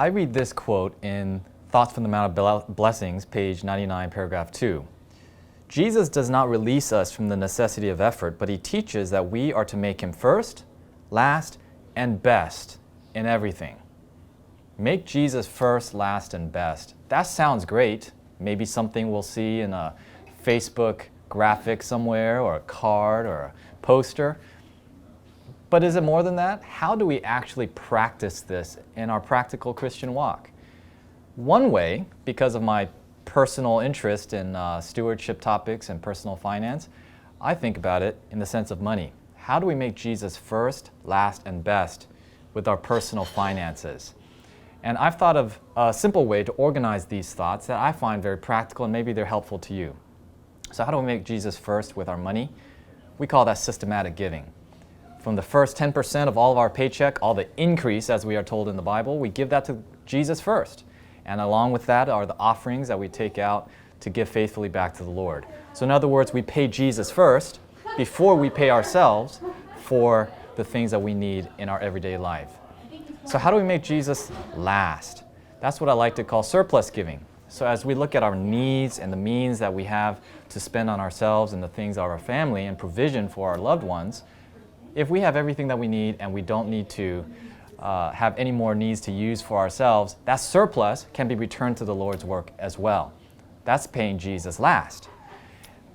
I read this quote in Thoughts from the Mount of Blessings, page 99, paragraph 2. Jesus does not release us from the necessity of effort, but he teaches that we are to make him first, last, and best in everything. Make Jesus first, last, and best. That sounds great. Maybe something we'll see in a Facebook graphic somewhere, or a card, or a poster. But is it more than that? How do we actually practice this in our practical Christian walk? One way, because of my personal interest in stewardship topics and personal finance, I think about it in the sense of money. How do we make Jesus first, last, and best with our personal finances? And I've thought of a simple way to organize these thoughts that I find very practical, and maybe they're helpful to you. So how do we make Jesus first with our money? We call that systematic giving. From the first 10% of all of our paycheck, all the increase, as we are told in the Bible, we give that to Jesus first. And along with that are the offerings that we take out to give faithfully back to the Lord. So in other words, we pay Jesus first before we pay ourselves for the things that we need in our everyday life. So how do we make Jesus last? That's what I like to call surplus giving. So as we look at our needs and the means that we have to spend on ourselves and the things of our family and provision for our loved ones, if we have everything that we need and we don't need to have any more needs to use for ourselves, that surplus can be returned to the Lord's work as well. That's paying Jesus last.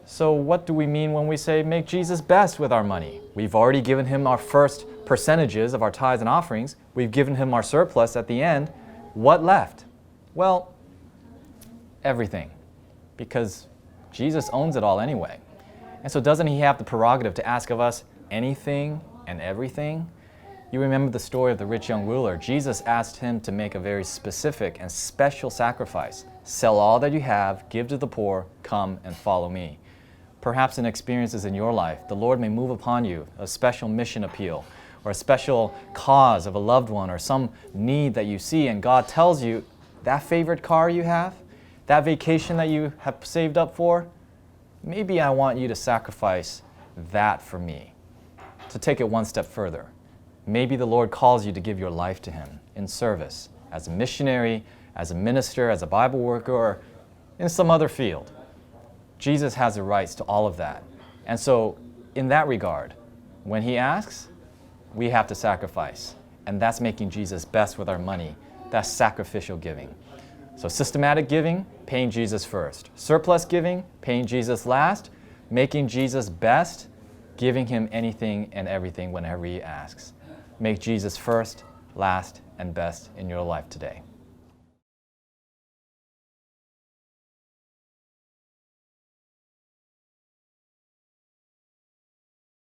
So what do we mean when we say make Jesus best with our money? We've already given him our first percentages of our tithes and offerings. We've given him our surplus at the end. What left? Well, everything, because Jesus owns it all anyway. And so doesn't he have the prerogative to ask of us anything and everything? You remember the story of the rich young ruler. Jesus asked him to make a very specific and special sacrifice. Sell all that you have, give to the poor, come and follow me. Perhaps in experiences in your life, the Lord may move upon you a special mission appeal or a special cause of a loved one or some need that you see, and God tells you, that favorite car you have, that vacation that you have saved up for, maybe I want you to sacrifice that for me. To take it one step further, maybe the Lord calls you to give your life to him in service, as a missionary, as a minister, as a Bible worker, or in some other field. Jesus has the rights to all of that. And so in that regard, when he asks, we have to sacrifice. And that's making Jesus best with our money. That's sacrificial giving. So systematic giving, paying Jesus first. Surplus giving, paying Jesus last. Making Jesus best, giving him anything and everything whenever he asks. Make Jesus first, last, and best in your life today.